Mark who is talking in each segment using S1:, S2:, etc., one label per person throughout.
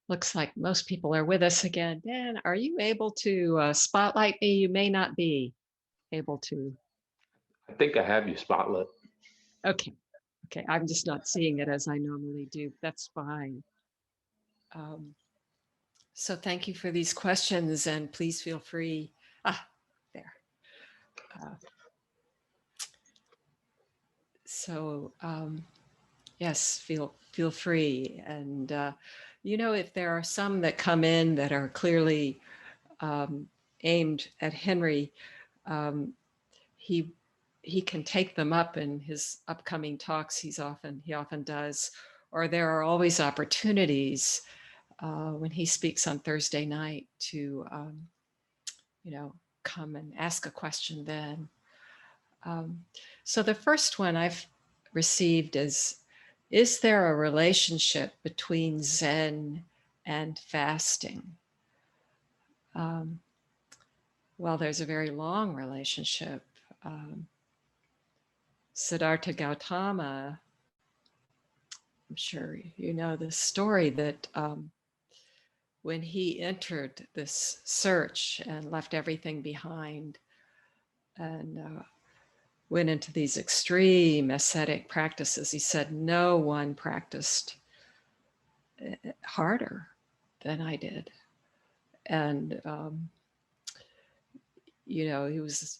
S1: Looks like most people are with us again. Dan, are you able to spotlight me? You may not be able to.
S2: I think I have you spotlit.
S1: Okay. Okay. I'm just not seeing it as I normally do. That's fine. Um, so thank you for these questions and please feel free. There. Uh, so yes, feel free. And if there are some that come in that are clearly aimed at Henry, um, he he can take them up in his upcoming talks. He often does, or there are always opportunities when he speaks on Thursday night to come and ask a question then. So the first one I've received is there a relationship between Zen and fasting? Um, well, there's a very long relationship. Siddhartha Gautama, I'm sure you know the story that when he entered this search and left everything behind and went into these extreme ascetic practices, he said, no one practiced harder than I did. And, he was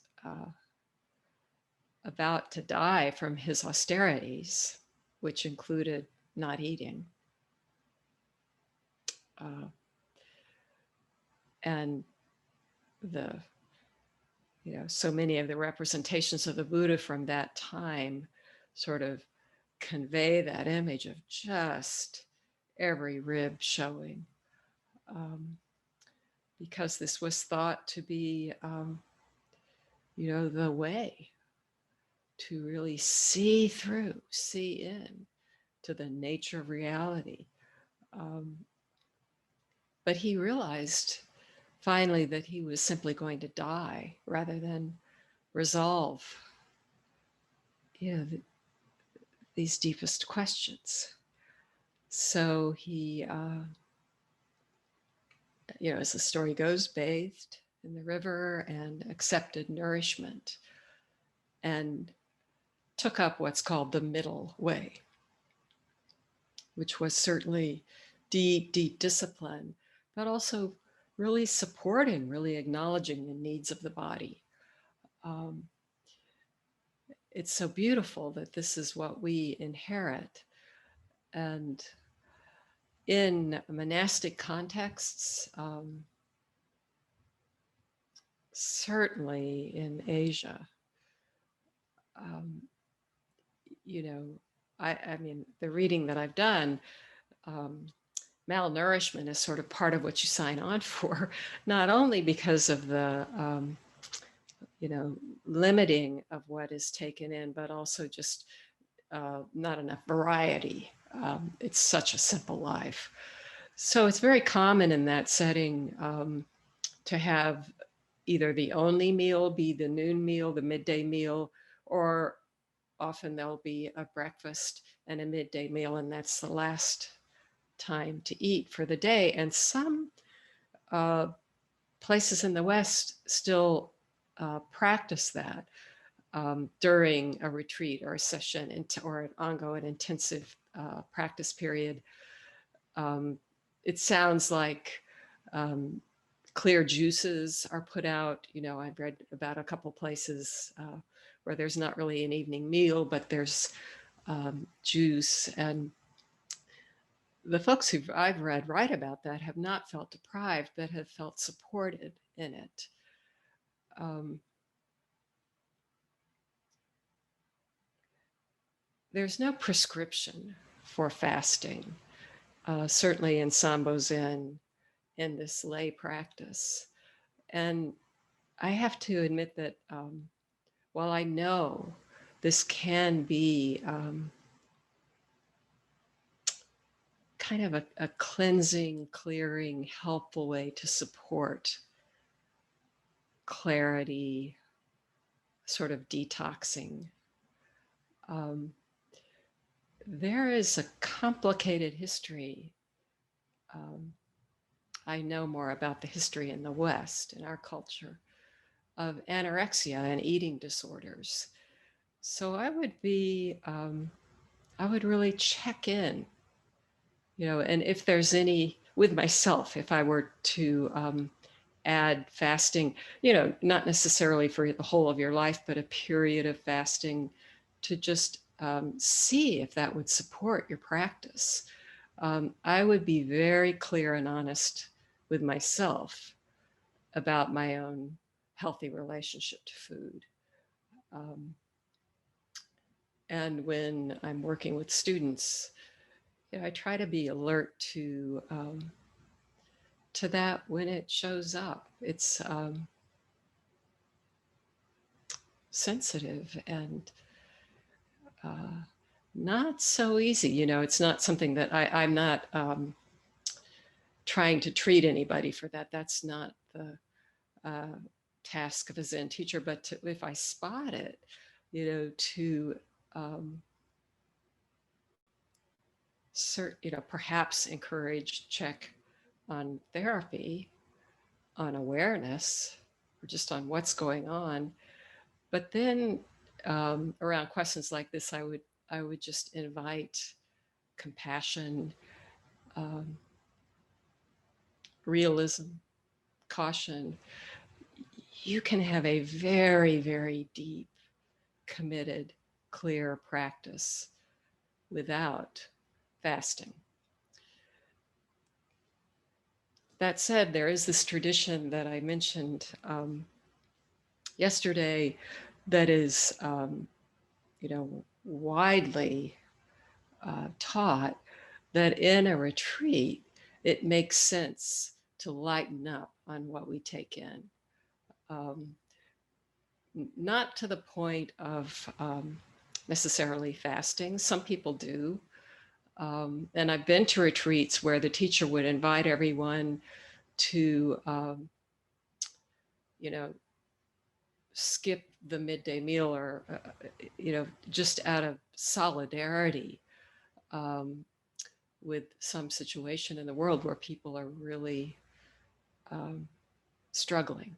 S1: about to die from his austerities, which included not eating. And so many of the representations of the Buddha from that time sort of convey that image of just every rib showing, because this was thought to be, the way to really see in to the nature of reality. But he realized finally that he was simply going to die rather than resolve these deepest questions. So he, as the story goes, bathed in the river and accepted nourishment and took up what's called the middle way, which was certainly deep discipline, but also really supporting, really acknowledging the needs of the body. It's so beautiful that this is what we inherit. And in monastic contexts, certainly in Asia, I mean, the reading that I've done, malnourishment is sort of part of what you sign on for, not only because of the, limiting of what is taken in, but also just not enough variety. It's such a simple life. So it's very common in that setting to have either the only meal be the noon meal, the midday meal, or often there'll be a breakfast and a midday meal, and that's the last time to eat for the day. And some places in the West still practice that during a retreat or a session or an ongoing intensive practice period. It sounds like clear juices are put out. I've read about a couple places where there's not really an evening meal, but there's juice. And the folks who I've read write about that have not felt deprived, but have felt supported in it. There's no prescription for fasting, certainly in Sambo Zen, in this lay practice. And I have to admit that while I know this can be kind of a cleansing, clearing, helpful way to support clarity, sort of detoxing, there is a complicated history I know more about the history in the West, in our culture, of anorexia and eating disorders. So I would really check in, and if there's any with myself, if I were to add fasting, not necessarily for the whole of your life, but a period of fasting to just see if that would support your practice. I would be very clear and honest with myself about my own healthy relationship to food. Um, and when I'm working with students, I try to be alert to that when it shows up. It's sensitive and uh, not so easy. It's not something that I'm not trying to treat anybody for that. That's not the uh, task of a Zen teacher. But if I spot it, to um, perhaps encourage check on therapy, on awareness, or just on what's going on. But then around questions like this, I would just invite compassion, um, realism, caution. You can have a very, very deep, committed, clear practice without fasting. That said, there is this tradition that I mentioned yesterday that is, widely taught that in a retreat, it makes sense to lighten up on what we take in. Um, Not to the point of necessarily fasting. Some people do. And I've been to retreats where the teacher would invite everyone to, you know, skip the midday meal or, just out of solidarity um, with some situation in the world where people are really um, struggling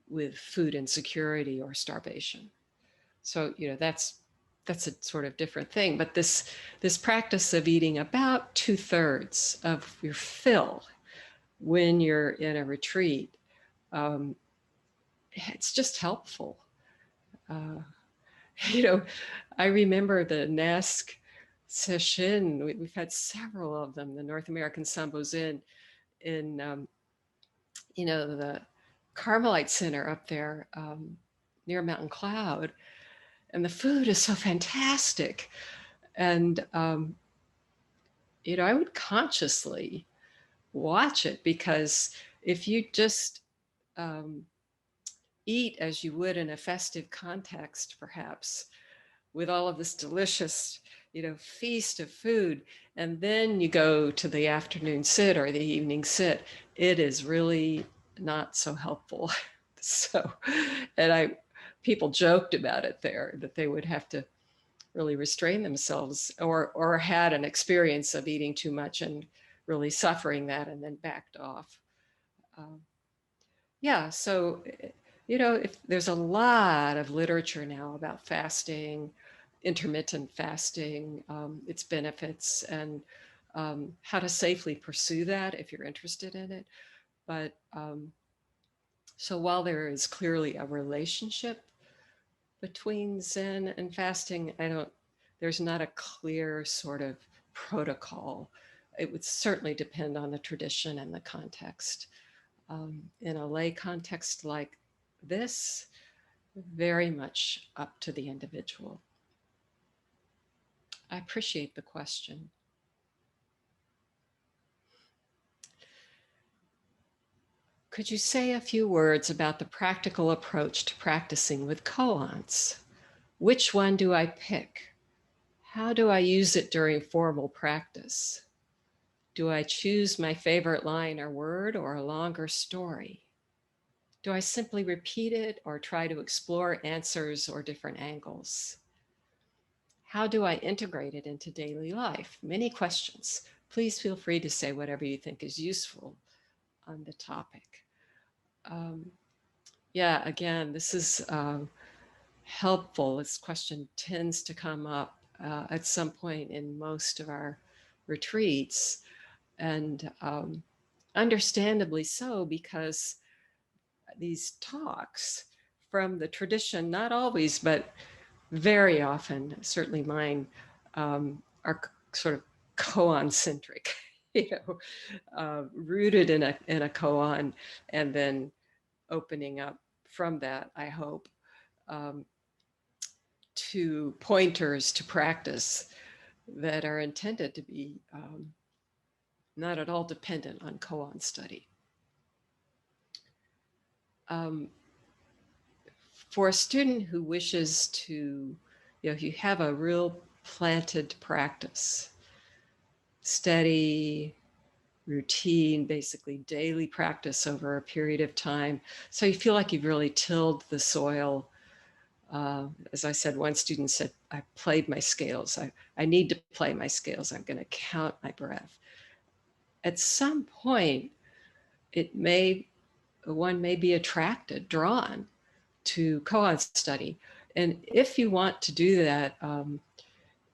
S1: with food insecurity or starvation. So, that's a sort of different thing. But this practice of eating about 2/3 of your fill when you're in a retreat, um, it's just helpful. Uh, you know, I remember the NASC session. We've had several of them. The North American Sambo Zen in the Carmelite Center up there near Mountain Cloud, and the food is so fantastic. And I would consciously watch it because if you just um, eat as you would in a festive context, perhaps with all of this delicious, feast of food, and then you go to the afternoon sit or the evening sit, it is really not so helpful. So, and people joked about it there that they would have to really restrain themselves or had an experience of eating too much and really suffering that and then backed off. Um, yeah, so if there's a lot of literature now about fasting, intermittent fasting, its benefits, and how to safely pursue that if you're interested in it. But so while there is clearly a relationship between Zen and fasting, there's not a clear sort of protocol. It would certainly depend on the tradition and the context. In a lay context like this, very much up to the individual. I appreciate the question. Could you say a few words about the practical approach to practicing with koans? Which one do I pick? How do I use it during formal practice? Do I choose my favorite line or word or a longer story? Do I simply repeat it or try to explore answers or different angles? How do I integrate it into daily life? Many questions. please feel free to say whatever you think is useful on the topic. Um, yeah, again, this is helpful. This question tends to come up at some point in most of our retreats, and understandably so, because these talks from the tradition, not always, but very often, certainly mine, are sort of koan centric, rooted in a koan, and then opening up from that, I hope, um, to pointers to practice that are intended to be not at all dependent on koan study. Um, for a student who wishes to, if you have a real planted practice, steady, routine, basically daily practice over a period of time, so you feel like you've really tilled the soil. As I said, one student said, I played my scales. I need to play my scales. I'm going to count my breath. At some point, one may be attracted, drawn to koan study. And if you want to do that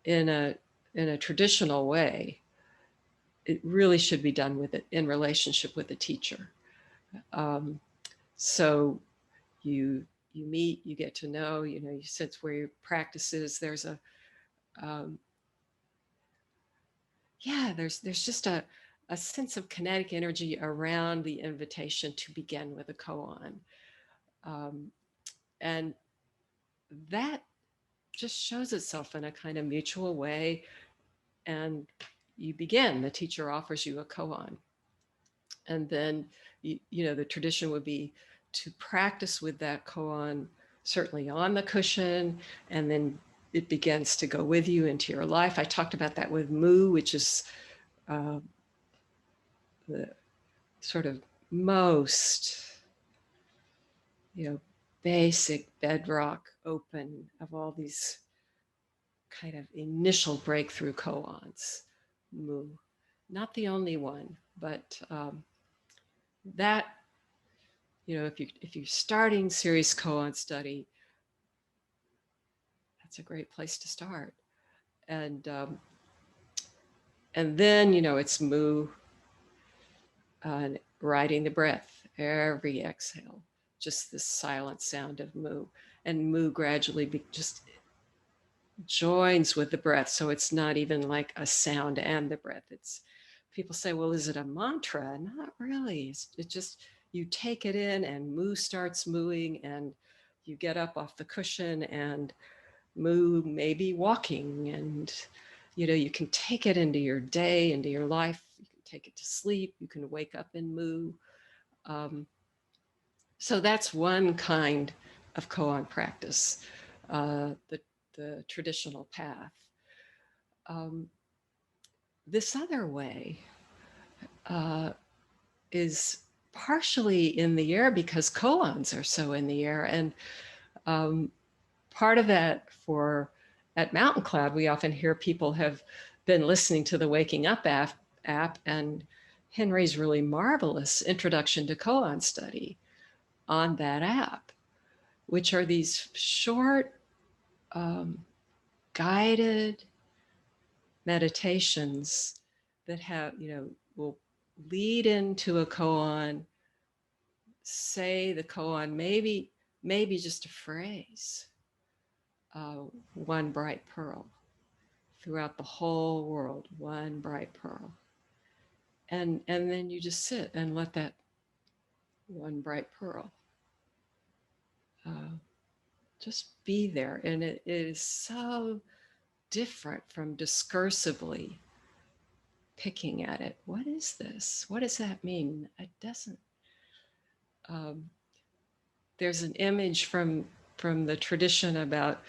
S1: in a traditional way, it really should be done with it in relationship with the teacher. Um, so you meet, you get to know, you sense where your practice is. There's a there's just a sense of kinetic energy around the invitation to begin with a koan, and that just shows itself in a kind of mutual way. And you begin. The teacher offers you a koan, and then the tradition would be to practice with that koan, certainly on the cushion, and then it begins to go with you into your life. I talked about that with mu, which is uh, the sort of most basic bedrock open of all these kind of initial breakthrough koans. Mu, not the only one, but that if you're starting serious koan study, that's a great place to start. And then it's mu, and riding the breath every exhale, just the silent sound of mu, and mu gradually just joins with the breath, so it's not even like a sound and the breath. It's, people say, well, is it a mantra? Not really. It just, you take it in and mu starts mooing, and you get up off the cushion and mu, maybe walking, and you can take it into your day, into your life. You can take it to sleep. You can wake up in mu. So that's one kind of koan practice, the traditional path. This other way is partially in the air because koans are so in the air. And part of that, at Mountain Cloud, we often hear people have been listening to the Waking Up app, and Henry's really marvelous introduction to koan study on that app, which are these short, guided meditations that will lead into a koan, say the koan, maybe just a phrase, one bright pearl, throughout the whole world, one bright pearl. And then you just sit and let that one bright pearl just be there. And it is so different from discursively picking at it. What is this? What does that mean? It doesn't. There's an image from the tradition about,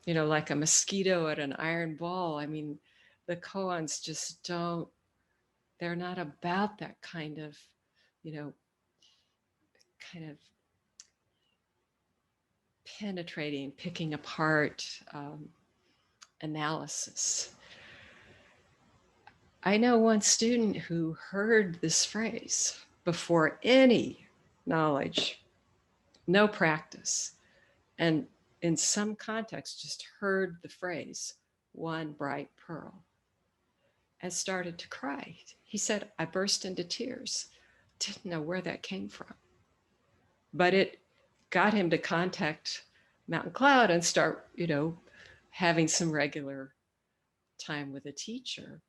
S1: like a mosquito at an iron ball. I mean, the koans just don't. They're not about that kind of, kind of penetrating, picking apart analysis. I know one student who heard this phrase before any knowledge, no practice, and in some context just heard the phrase, one bright pearl, and started to cry. He said, I burst into tears. Didn't know where that came from. But it got him to contact Mountain Cloud and start, having some regular time with a teacher.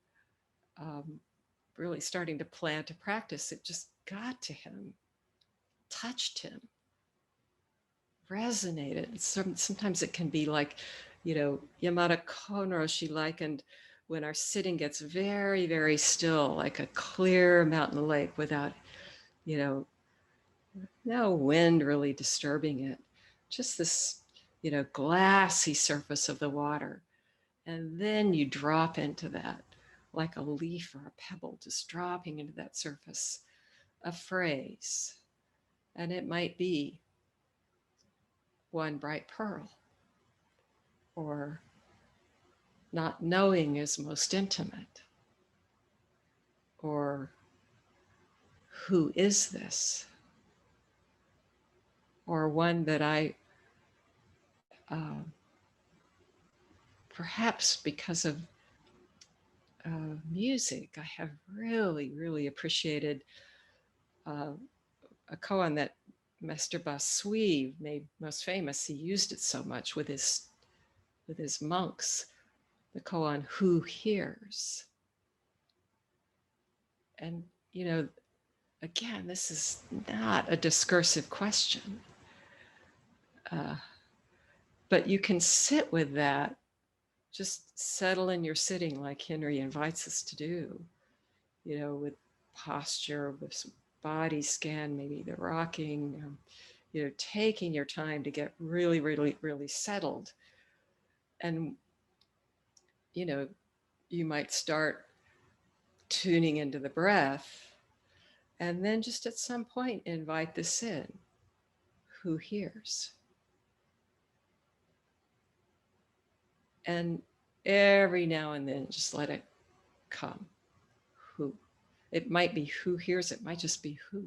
S1: Really starting to plan to practice. It just got to him, touched him, resonated. Sometimes it can be like, Yamada Konro, she likened when our sitting gets very, very still, like a clear mountain lake without, no wind really disturbing it. Just this, glassy surface of the water. And then you drop into that like a leaf or a pebble, just dropping into that surface, a phrase. And it might be one bright pearl, or not knowing is most intimate, or who is this, or one that I, uh, perhaps because of music, I have really, really appreciated uh, a koan that Master Basui made most famous. He used it so much with his monks, the koan "Who Hears," and again, this is not a discursive question, uh, but you can sit with that. Just settle in your sitting, like Henry invites us to do. With posture, with some body scan, maybe the rocking, taking your time to get really, really, really settled. And, you know, you might start tuning into the breath and then just at some point invite this in. Who hears? And every now and then just let it come. Who? It might be who hears, it might just be who.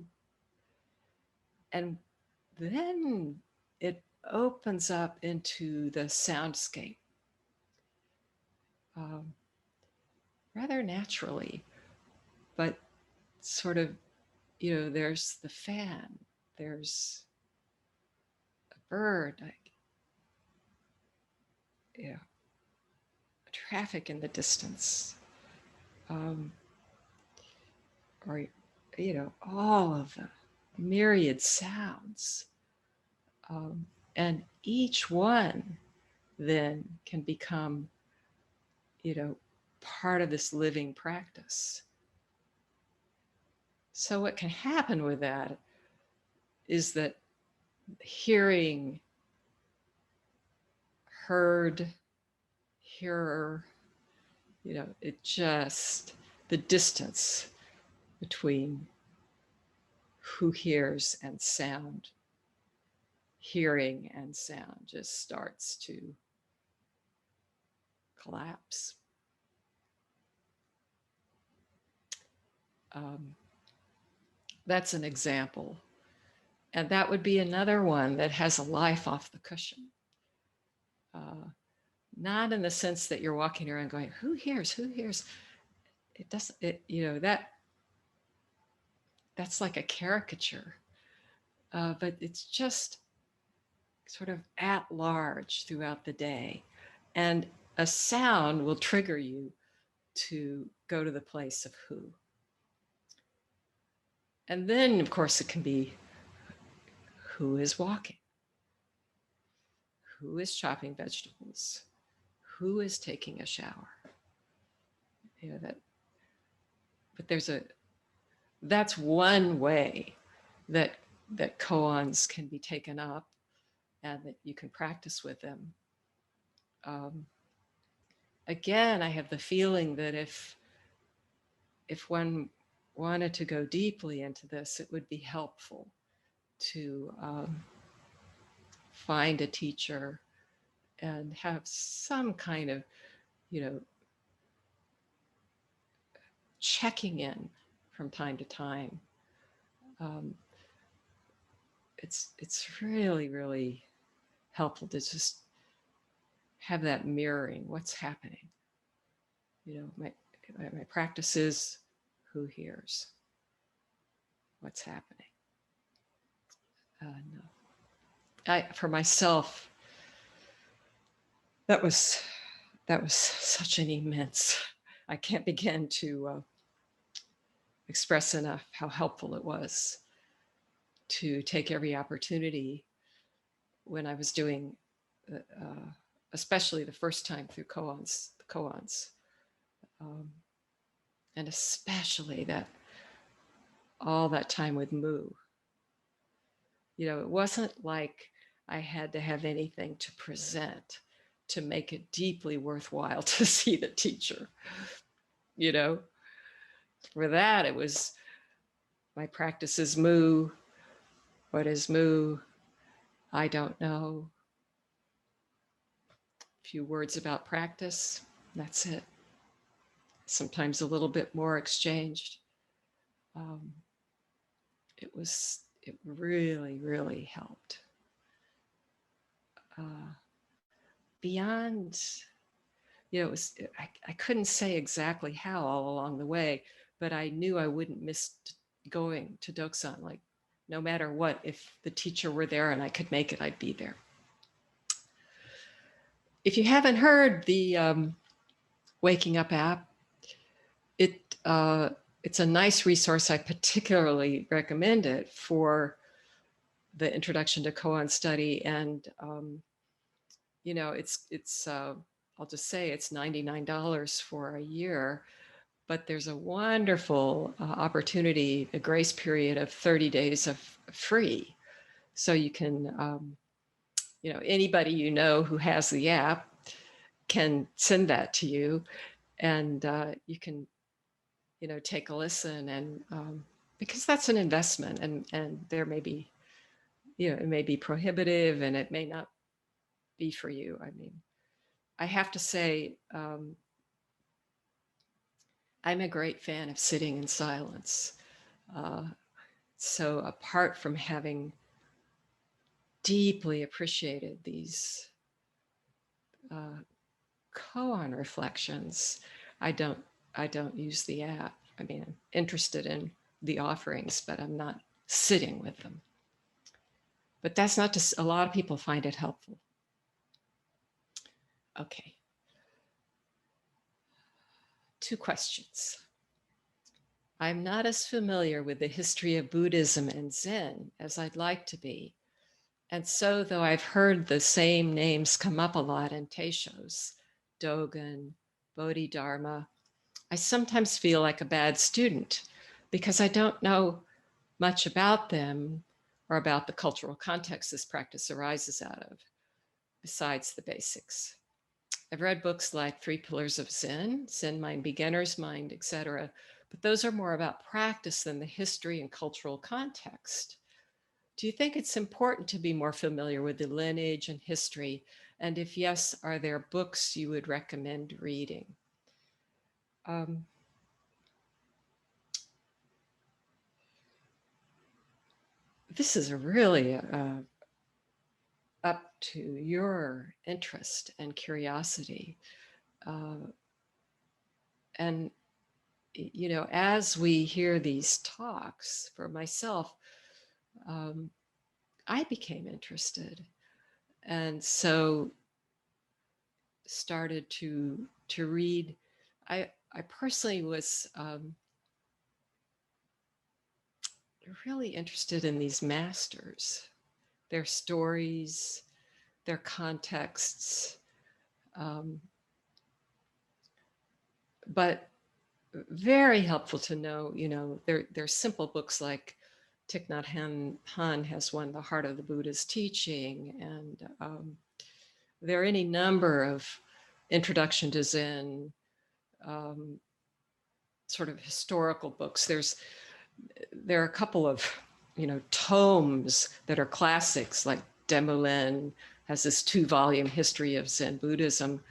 S1: And then it opens up into the soundscape um, rather naturally, but sort of, there's the fan, there's a bird, like, traffic in the distance, um, or, all of the myriad sounds. And each one then can become, part of this living practice. So what can happen with that is that hearing, heard, hearer, it just, the distance between who hears and sound, hearing and sound just starts to collapse. Um, that's an example. And that would be another one that has a life off the cushion. Not in the sense that you're walking around going, who hears, who hears? It doesn't, that's like a caricature, but it's just sort of at large throughout the day. And a sound will trigger you to go to the place of who. And then, of course, it can be who is walking, who is chopping vegetables, who is taking a shower. That, but that's one way that koans can be taken up and that you can practice with them. Um, Again, I have the feeling that if one wanted to go deeply into this, it would be helpful to find a teacher and have some kind of, you know, checking in from time to time. Um, it's really, really helpful to just have that mirroring what's happening. You know, my practice is who hears what's happening. No. For myself, that was such an immense. I can't begin to express enough how helpful it was to take every opportunity when I was doing, especially the first time through koans, um, and especially that all that time with Mu. You know, it wasn't like I had to have anything to present to make it deeply worthwhile to see the teacher. You know, for that, it was my practice is Mu. What is Mu? I don't know. A few words about practice. That's it. Sometimes a little bit more exchanged. Um, it really, really helped. Beyond, you know, I couldn't say exactly how all along the way, but I knew I wouldn't miss going to Doksan. Like, no matter what, if the teacher were there and I could make it, I'd be there. If you haven't heard the Waking Up app, it's a nice resource. I particularly recommend it for the introduction to koan study. And, you know, I'll just say it's $99 for a year, but there's a wonderful opportunity, a grace period of 30 days of free. So you can, you know, anybody you know who has the app can send that to you, and you can, you know, take a listen, and because that's an investment, and there may be, you know, it may be prohibitive and it may not be for you. I mean, I have to say, I'm a great fan of sitting in silence. Uh, so apart from having deeply appreciated these koan reflections, I don't use the app. I mean, I'm interested in the offerings, but I'm not sitting with them. But that's not just, a lot of people find it helpful. Okay. 2 questions. I'm not as familiar with the history of Buddhism and Zen as I'd like to be. And so, though I've heard the same names come up a lot in Teishos, Dogen, Bodhidharma, I sometimes feel like a bad student because I don't know much about them or about the cultural context this practice arises out of, besides the basics. I've read books like Three Pillars of Zen, Zen Mind, Beginner's Mind, etc., but those are more about practice than the history and cultural context. Do you think it's important to be more familiar with the lineage and history? And if yes, are there books you would recommend reading? This is really up to your interest and curiosity. And, you know, as we hear these talks, for myself, I became interested. And so started to read. I personally was really interested in these masters, their stories, their contexts, but very helpful to know, you know, there's simple books like Thich Nhat Hanh has one, The Heart of the Buddha's Teaching, and there are any number of introduction to Zen, sort of historical books. There are a couple of, you know, tomes that are classics, like Demoulin has this 2-volume history of Zen Buddhism.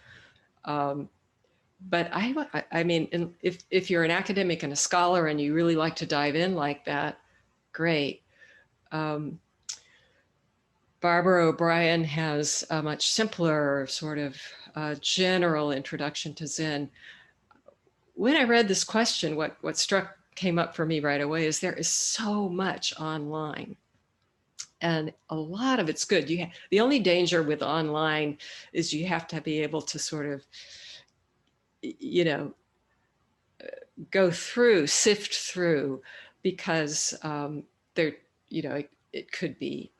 S1: but I mean, if you're an academic and a scholar and you really like to dive in like that, great. Um, Barbara O'Brien has a much simpler sort of general introduction to Zen. When I read this question, what came up for me right away is there is so much online, and a lot of it's good. The only danger with online is you have to be able to sort of, you know, go through, sift through, because there, it could be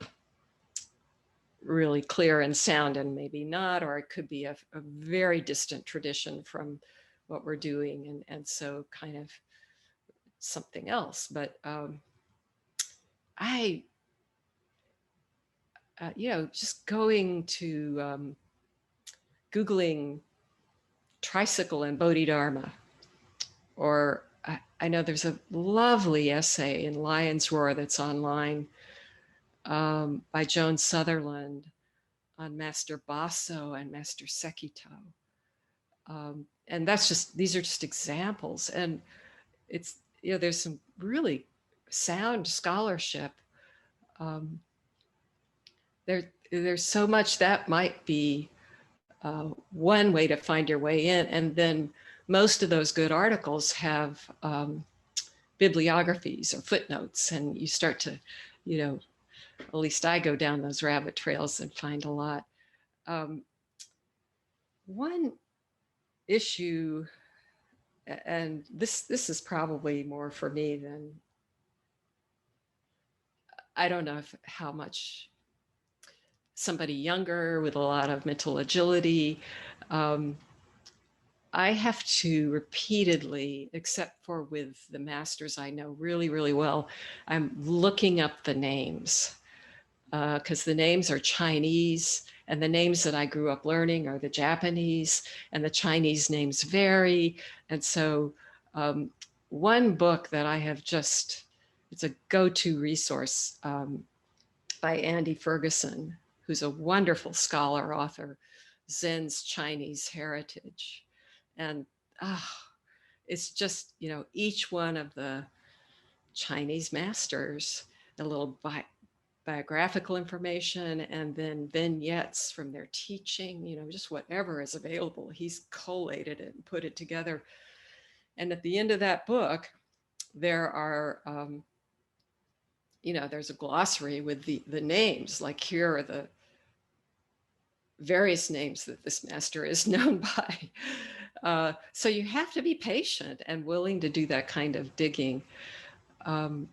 S1: really clear and sound and maybe not, or it could be a very distant tradition from what we're doing, and so kind of something else. But I, just going to Googling tricycle and Bodhidharma, or I know there's a lovely essay in Lion's Roar that's online by Joan Sutherland on Master Basso and Master Sekito. And these are just examples. And it's, there's some really sound scholarship. Um, there's so much that might be one way to find your way in. And then most of those good articles have bibliographies or footnotes, and you start to, at least I go down those rabbit trails and find a lot. Um, one issue, and this is probably more for me than, I don't know how much somebody younger with a lot of mental agility. Um, I have to repeatedly, except for with the masters I know really, really well, I'm looking up the names, because the names are Chinese, and the names that I grew up learning are the Japanese, and the Chinese names vary. And so one book that I have just, it's a go-to resource by Andy Ferguson, who's a wonderful scholar, author, Zen's Chinese Heritage. And it's just, each one of the Chinese masters, a little biographical information, and then vignettes from their teaching, just whatever is available. He's collated it and put it together. And at the end of that book, there are, there's a glossary with the names, like here are the various names that this master is known by. So you have to be patient and willing to do that kind of digging. Um,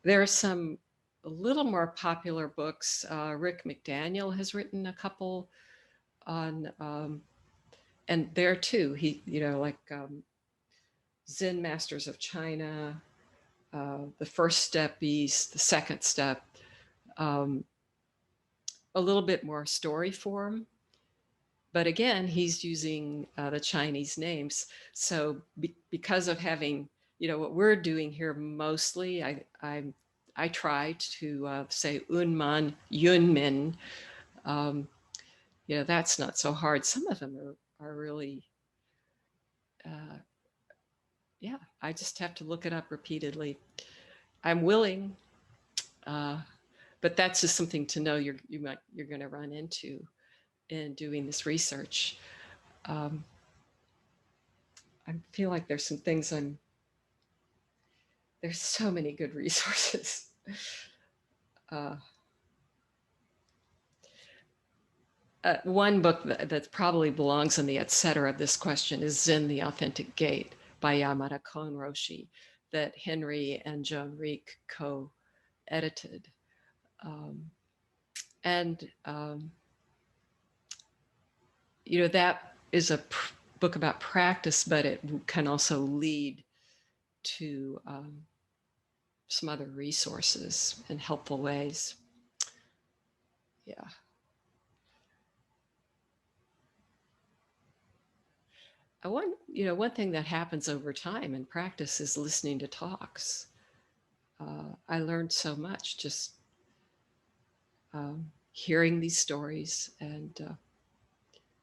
S1: there are some a little more popular books. Rick McDaniel has written a couple on, and there too, he, like Zen Masters of China, the first step East, the second step, um, a little bit more story form. But again, he's using the Chinese names. So because of having, what we're doing here mostly, I try to say Unman, Yunmin. Um, that's not so hard. Some of them are really, uh, yeah, I just have to look it up repeatedly. I'm willing, uh, but that's just something to know you're going to run into in doing this research. Um, I feel like there's some things there's so many good resources. Uh, one book that probably belongs in the et cetera of this question is Zen, the Authentic Gate by Yamada Kon Roshi, that Henry and Joan Reek co-edited. And, that is a book about practice, but it can also lead to some other resources in helpful ways. Yeah. One thing that happens over time in practice is listening to talks. I learned so much just hearing these stories, and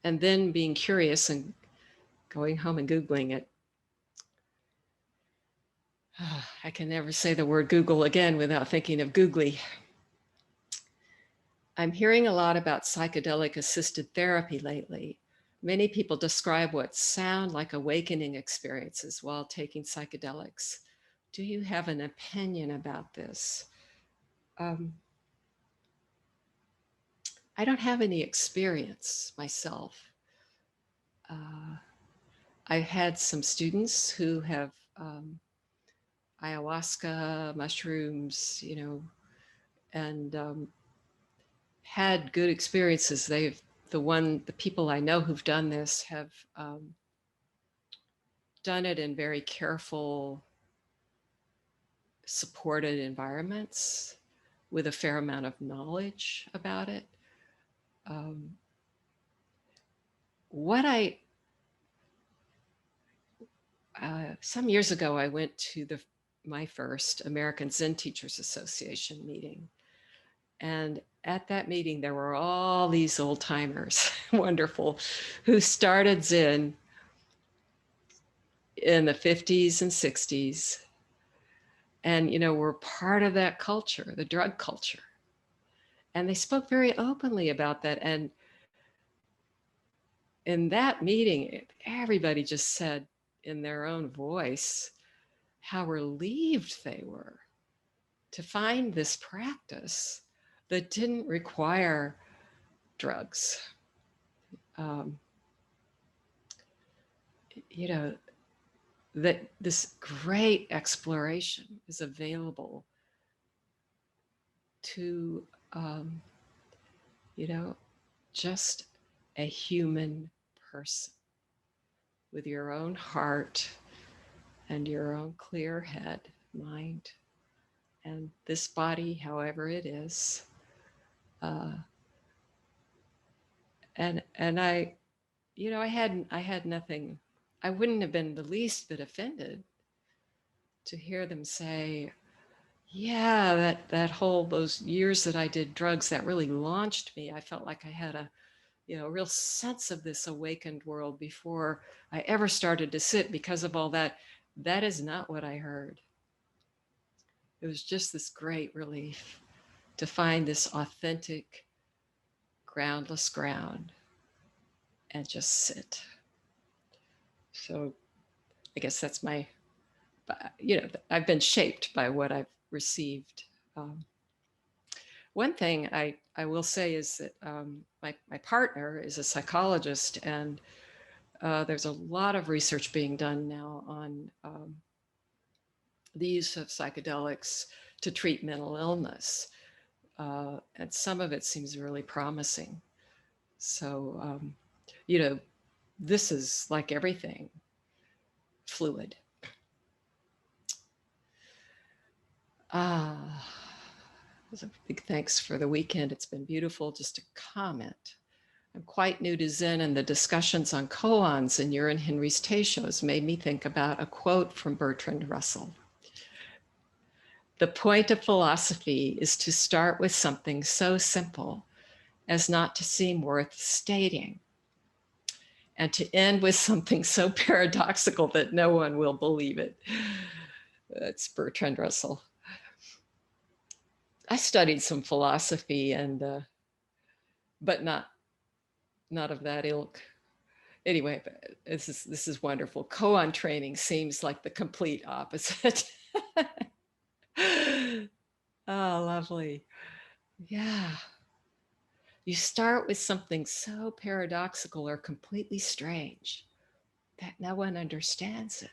S1: and then being curious and going home and Googling it. I can never say the word Google again without thinking of googly. I'm hearing a lot about psychedelic assisted therapy lately. Many people describe what sound like awakening experiences while taking psychedelics. Do you have an opinion about this? Um, I don't have any experience myself. Uh, I've had some students who have ayahuasca, mushrooms, and had good experiences. The people I know who've done this have done it in very careful, supported environments with a fair amount of knowledge about it. Um, what I Some years ago, I went to my first American Zen Teachers Association meeting, and at that meeting, there were all these old timers, wonderful, who started Zen in the 50s and 60s, and were part of that culture, the drug culture, and they spoke very openly about that. And in that meeting, everybody just said in their own voice how relieved they were to find this practice that didn't require drugs. Um, you know, that this great exploration is available to, um, you know, just a human person with your own heart and your own clear head, mind, and this body, however it is. Uh, and I had nothing. I wouldn't have been the least bit offended to hear them say, "Yeah, that whole those years that I did drugs, that really launched me. I felt like I had a real sense of this awakened world before I ever started to sit because of all that." That is not what I heard. It was just this great relief to find this authentic, groundless ground and just sit. So I guess that's I've been shaped by what I've received. Um, One thing I will say is that my partner is a psychologist, and there's a lot of research being done now on the use of psychedelics to treat mental illness. And some of it seems really promising. So, you know, this is like everything fluid. Ah, a big thanks for the weekend. It's been beautiful. Just a comment. I'm quite new to Zen, and the discussions on koans and Urian Henry's Teisho made me think about a quote from Bertrand Russell. The point of philosophy is to start with something so simple as not to seem worth stating, and to end with something so paradoxical that no one will believe it. That's Bertrand Russell. I studied some philosophy, but not of that ilk. Anyway, this is wonderful. Koan training seems like the complete opposite. Oh, lovely. Yeah. You start with something so paradoxical or completely strange that no one understands it.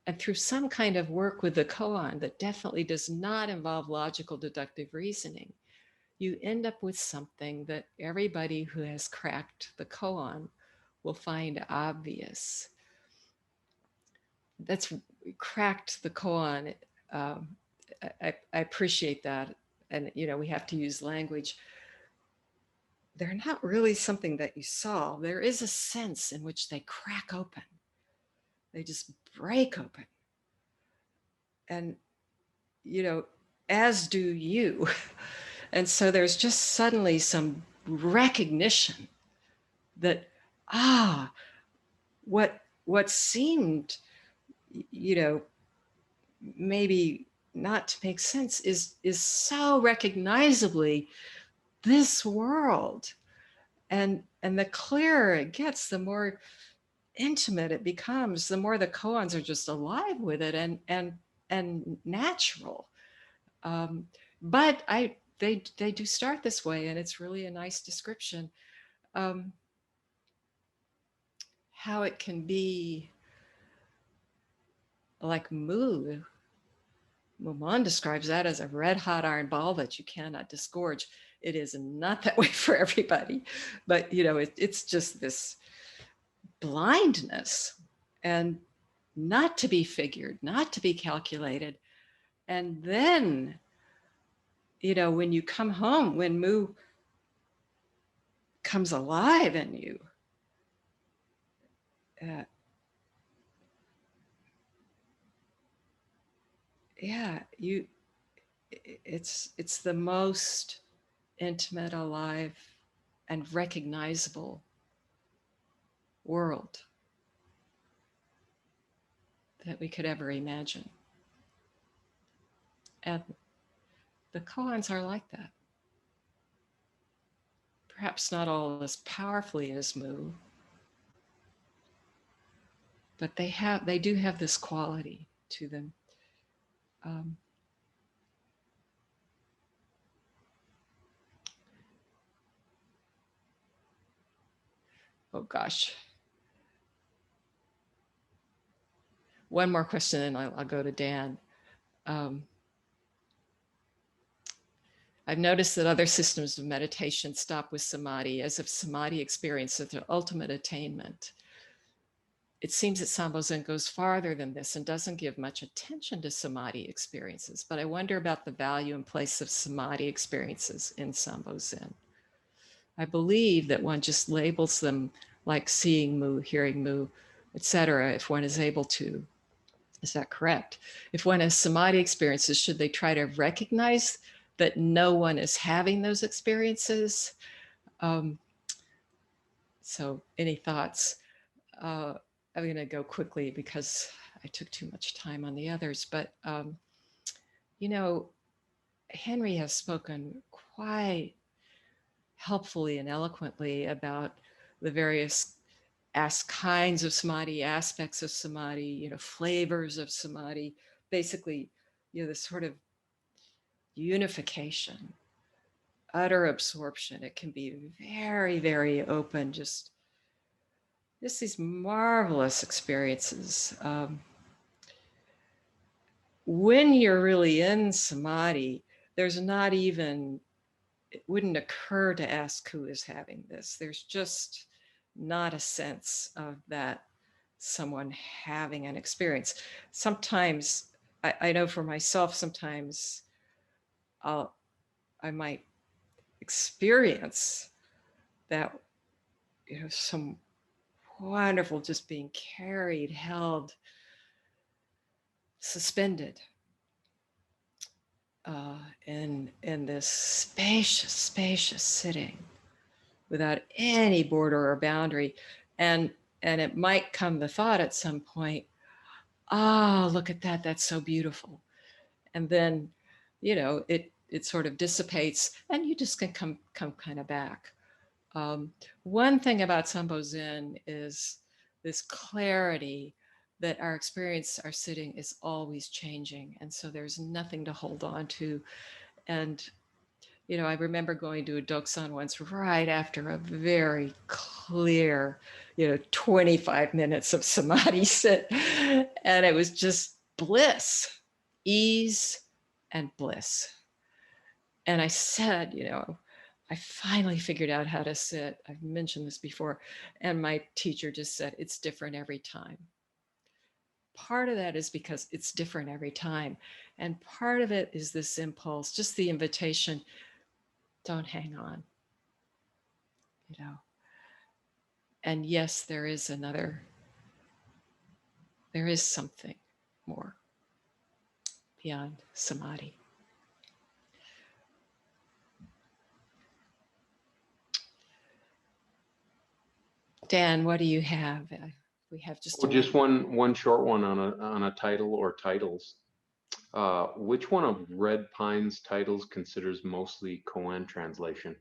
S1: And through some kind of work with the koan that definitely does not involve logical deductive reasoning, you end up with something that everybody who has cracked the koan will find obvious. That's cracked the koan. Um, I appreciate that. And, we have to use language. They're not really something that you solve. There is a sense in which they crack open. They just break open. And, as do you. And so there's just suddenly some recognition that, what seemed, you know, maybe not to make sense is so recognizably this world. And the clearer it gets, the more intimate it becomes, the more the koans are just alive with it and natural. Um, but they do start this way, and it's really a nice description. Um, how it can be like Mu. Mulan describes that as a red hot iron ball that you cannot disgorge. It is not that way for everybody, but it's just this blindness, and not to be figured, not to be calculated. And then, when you come home, when Mu comes alive in you, uh, yeah, it's the most intimate, alive, and recognizable world that we could ever imagine. And the koans are like that. Perhaps not all as powerfully as Mu, but they do have this quality to them. Um, oh gosh, one more question, and I'll go to Dan. Um, I've noticed that other systems of meditation stop with samadhi, as if samadhi experience is the ultimate attainment. It seems that Sambo Zen goes farther than this and doesn't give much attention to samadhi experiences, but I wonder about the value and place of samadhi experiences in Sambo Zen. I believe that one just labels them like seeing Mu, hearing Mu, etc., if one is able to. Is that correct? If one has samadhi experiences, should they try to recognize that no one is having those experiences? So any thoughts? I'm going to go quickly because I took too much time on the others. But, Henry has spoken quite helpfully and eloquently about the various kinds of samadhi, aspects of samadhi, flavors of samadhi, basically, the sort of unification, utter absorption. It can be very, very open, just these marvelous experiences. When you're really in samadhi, there's not even, it wouldn't occur to ask who is having this. There's just not a sense of that someone having an experience. Sometimes, I know for myself, sometimes I might experience that, some wonderful just being carried, held, suspended in this spacious sitting without any border or boundary. And it might come the thought at some point, look at that, that's so beautiful. And then, it sort of dissipates and you just can come kind of back. One thing about Sambo Zen is this clarity that our experience, our sitting is always changing. And so there's nothing to hold on to. And, I remember going to a Doksan once right after a very clear, 25 minutes of samadhi sit. And it was just bliss, ease, and bliss. And I said, I finally figured out how to sit. I've mentioned this before. And my teacher just said, it's different every time. Part of that is because it's different every time. And part of it is this impulse, just the invitation, don't hang on, And yes, there is something more beyond samadhi. Dan, what do you have? We have just
S2: Oh,
S1: a
S2: just
S1: minute.
S2: one short one on a title or titles. Which one of Red Pine's titles considers mostly Koan translation?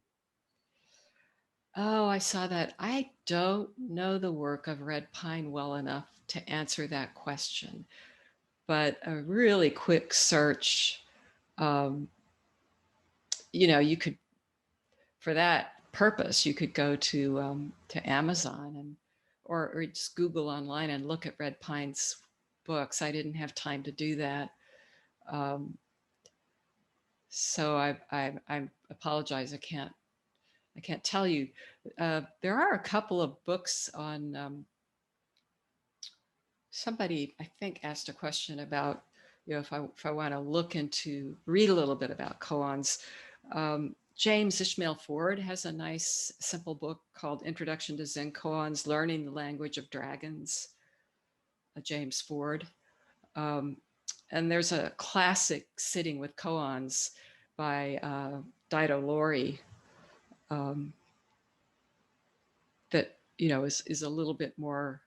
S1: Oh, I saw that. I don't know the work of Red Pine well enough to answer that question, but a really quick search, um, you could, for that purpose, you could go to Amazon and or just Google online and look at Red Pine's books. I didn't have time to do that. Um, so I apologize. I can't tell you. There are a couple of books on. Somebody I think asked a question about, if I want to read a little bit about koans. James Ishmael Ford has a nice simple book called Introduction to Zen Koans: Learning the Language of Dragons. James Ford. Um, and there's a classic Sitting with Koans by Dido Lori, um, that is a little bit more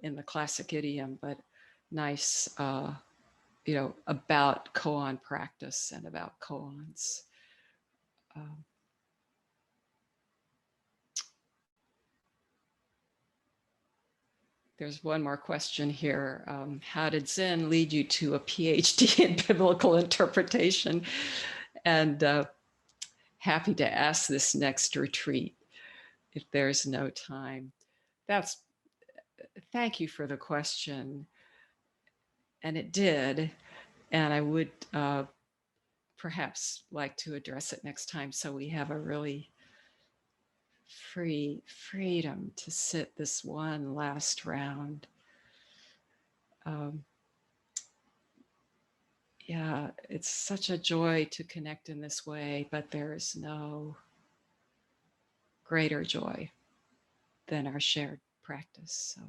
S1: in the classic idiom, but nice, about koan practice and about koans. Um, there's one more question here. How did Zen lead you to a PhD in biblical interpretation? And happy to ask this next retreat if there's no time. Thank you for the question. And it did. And I would perhaps like to address it next time so we have a really freedom to sit this one last round. Um, yeah, it's such a joy to connect in this way, but there is no greater joy than our shared practice. So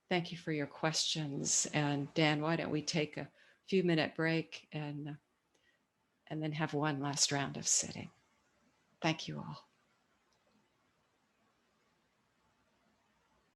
S1: thank you for your questions. And Dan, why don't we take a few-minute break and then have one last round of sitting. Thank you all.